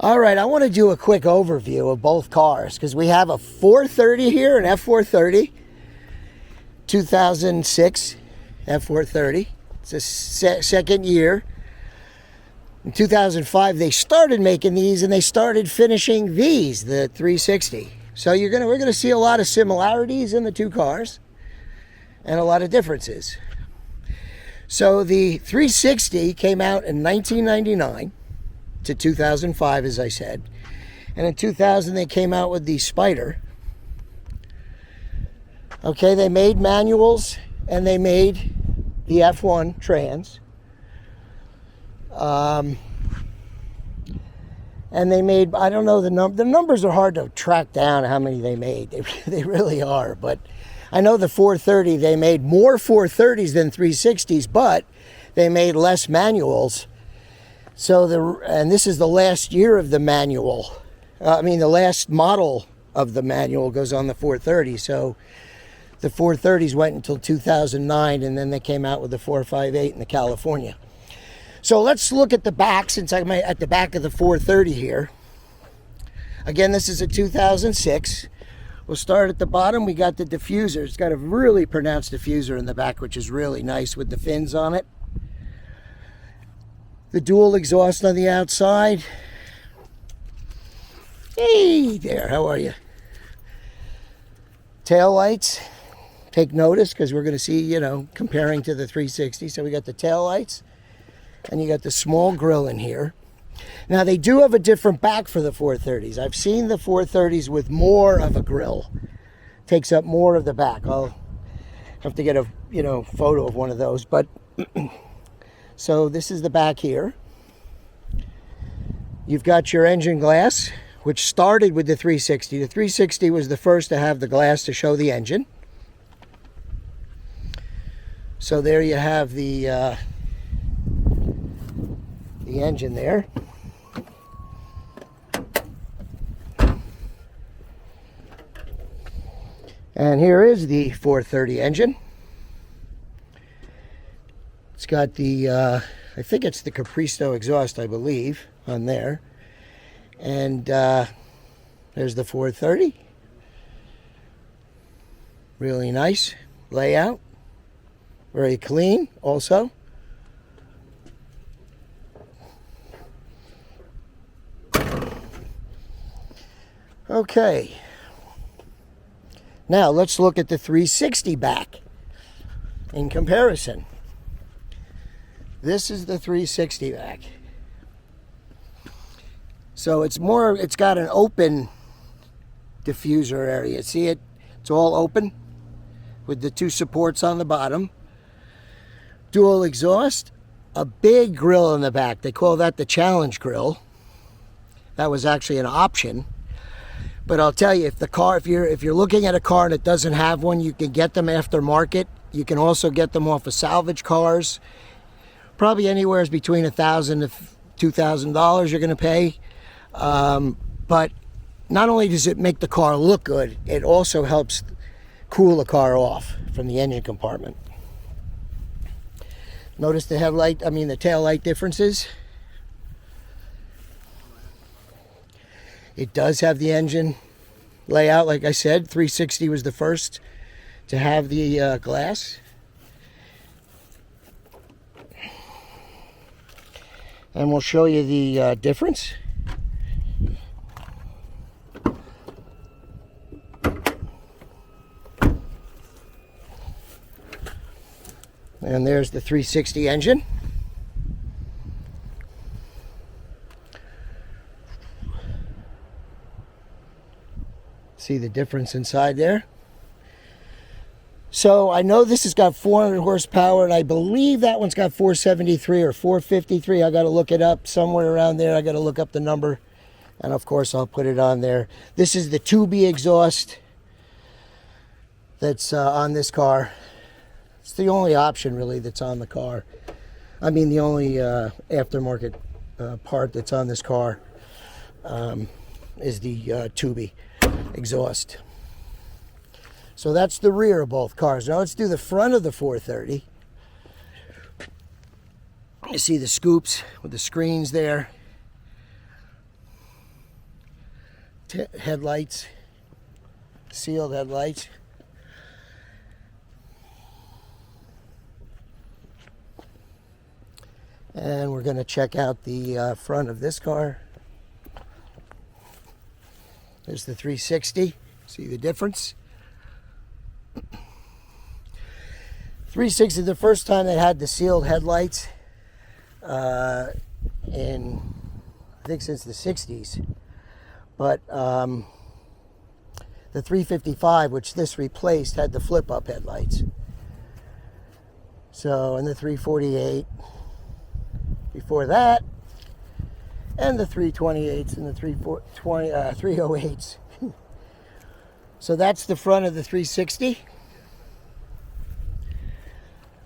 All right, I want to do a quick overview of both cars because we have a 430 here, an F430, 2006 F430. It's a second year. In 2005, they started making these and they started finishing these, the 360. So we're gonna see a lot of similarities in the two cars and a lot of differences. So the 360 came out in 1999 to 2005, as I said. And in 2000, they came out with the Spider. Okay, they made manuals and they made the F1 trans. And they made, I don't know the numbers are hard to track down how many they made. They really are. But I know the 430, they made more 430s than 360s, but they made less manuals. So and this is the last year of the manual. The last model of the manual goes on the 430. So the 430s went until 2009, and then they came out with the 458 in the California. So let's look at the back, since I'm at the back of the 430 here. Again, this is a 2006. We'll start at the bottom. We got the diffuser. It's got a really pronounced diffuser in the back, which is really nice with the fins on it. The dual exhaust on the outside. Hey there, how are you? Tail lights. Take notice because we're going to see, comparing to the 360. So we got the tail lights and you got the small grille in here. Now they do have a different back for the 430s. I've seen the 430s with more of a grille. Takes up more of the back. I'll have to get a, photo of one of those, but so this is the back here. You've got your engine glass, which started with the 360. The 360 was the first to have the glass to show the engine. So there you have the engine there. And here is the 430 engine. It's got the, I think it's the Capristo exhaust, I believe, on there. And there's the 430. Really nice layout. Very clean also. Okay. Now let's look at the 360 back in comparison. This is the 360 back. So it's got an open diffuser area. See it? It's all open with the two supports on the bottom. Dual exhaust, a big grill in the back. They call that the Challenge grill. That was actually an option. But I'll tell you, if you're looking at a car that doesn't have one, you can get them aftermarket. You can also get them off of salvage cars. Probably anywhere between $1,000 to $2,000 you're going to pay. But not only does it make the car look good, it also helps cool the car off from the engine compartment. Notice the tail light differences. It does have the engine layout, like I said. 360 was the first to have the glass. And we'll show you the difference. And there's the 360 engine. See the difference inside there? So I know this has got 400 horsepower, and I believe that one's got 473 or 453. I got to look it up somewhere around there. I got to look up the number, and of course I'll put it on there. This is the 2B exhaust that's on this car. It's the only option really that's on the car. The only aftermarket part that's on this car is the 2B exhaust. So that's the rear of both cars. Now let's do the front of the 430. You see the scoops with the screens there. headlights, sealed headlights. And we're going to check out the front of this car. There's the 360. See the difference? 360, the first time they had the sealed headlights in, I think, since the 60s. But the 355, which this replaced, had the flip-up headlights. So, and the 348 before that, and the 328s and the 308s. So that's the front of the 360.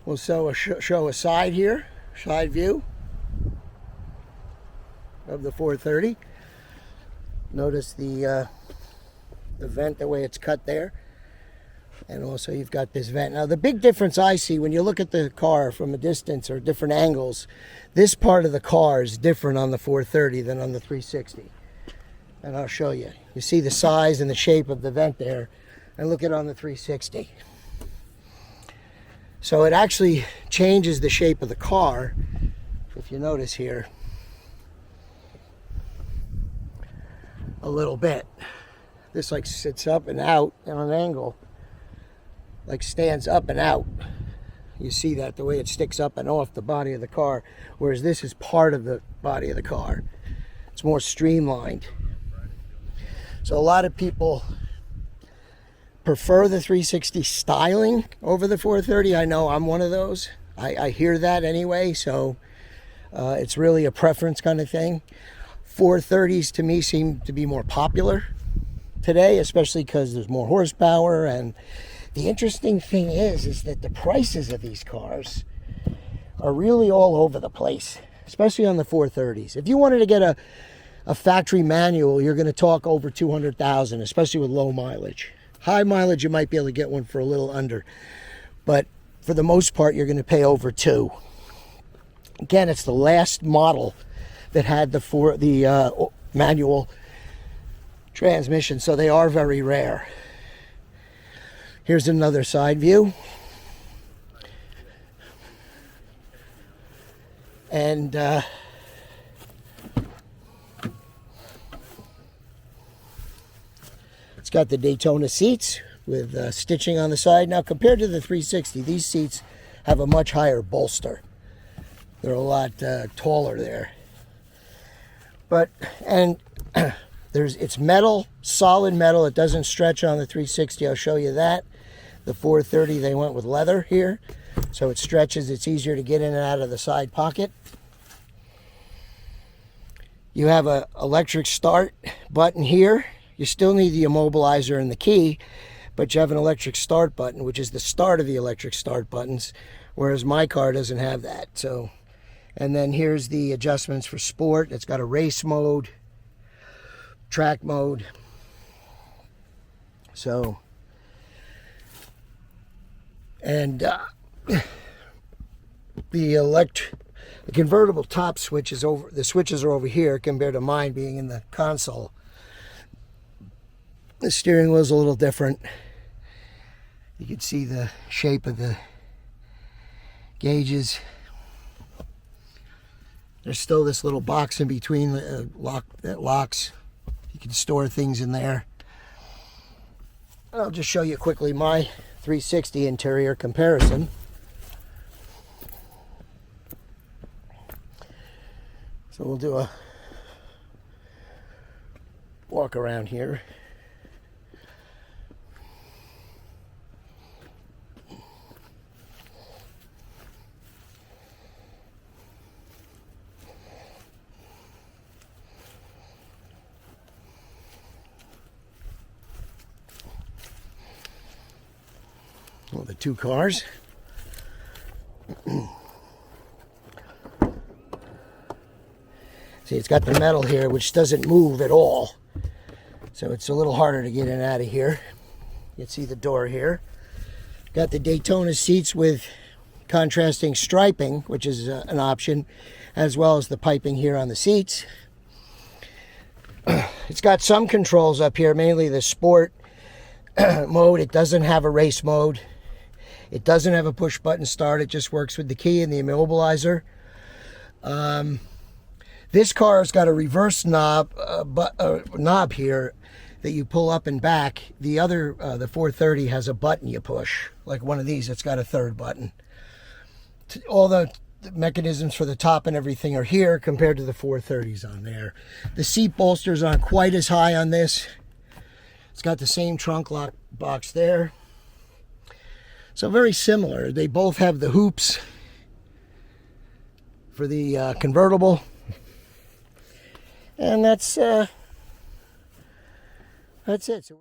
We'll show a side here, side view of the 430. Notice the vent, the way it's cut there. And also you've got this vent. Now the big difference I see when you look at the car from a distance or different angles, this part of the car is different on the 430 than on the 360. And I'll show you. You see the size and the shape of the vent there, and look at it on the 360. So it actually changes the shape of the car, if you notice here, a little bit. This like sits up and out on an angle, like stands up and out. You see that, the way it sticks up and off the body of the car, whereas this is part of the body of the car. It's more streamlined. So a lot of people prefer the 360 styling over the 430. I know I'm one of those. I hear that anyway, so it's really a preference kind of thing. 430s to me seem to be more popular today, especially because there's more horsepower. And the interesting thing is that the prices of these cars are really all over the place, especially on the 430s. If you wanted to get a factory manual, you're going to talk over 200,000, especially with low mileage. High mileage, you might be able to get one for a little under, but for the most part, you're going to pay over 2. Again, it's the last model that had the manual transmission, so they are very rare. Here's another side view. And it's got the Daytona seats with stitching on the side. Now, compared to the 360, these seats have a much higher bolster. They're a lot taller there. But, and it's metal, solid metal. It doesn't stretch on the 360. I'll show you that. The 430, they went with leather here, so it stretches. It's easier to get in and out of the side pocket. You have an electric start button here. You still need the immobilizer and the key, but you have an electric start button, which is the start of the electric start buttons, whereas my car doesn't have that. So, and then here's the adjustments for sport. It's got a race mode, track mode. So, and the convertible top switch is over. The switches are over here compared to mine being in the console. The steering wheel is a little different. You can see the shape of the gauges. There's still this little box in between the that locks. You can store things in there. I'll just show you quickly my 360 interior comparison. So we'll do a walk around here. Well, the two cars. See, it's got the metal here, which doesn't move at all. So it's a little harder to get in and out of here. You can see the door here. Got the Daytona seats with contrasting striping, which is an option, as well as the piping here on the seats. It's got some controls up here, mainly the sport mode. It doesn't have a race mode. It doesn't have a push button start. It just works with the key and the immobilizer. This car has got a reverse knob here that you pull up and back. The other, the 430, has a button you push, like one of these. It's got a third button. All the mechanisms for the top and everything are here compared to the 430s on there. The seat bolsters aren't quite as high on this. It's got the same trunk lock box there. So very similar. They both have the hoops for the convertible. And that's it. So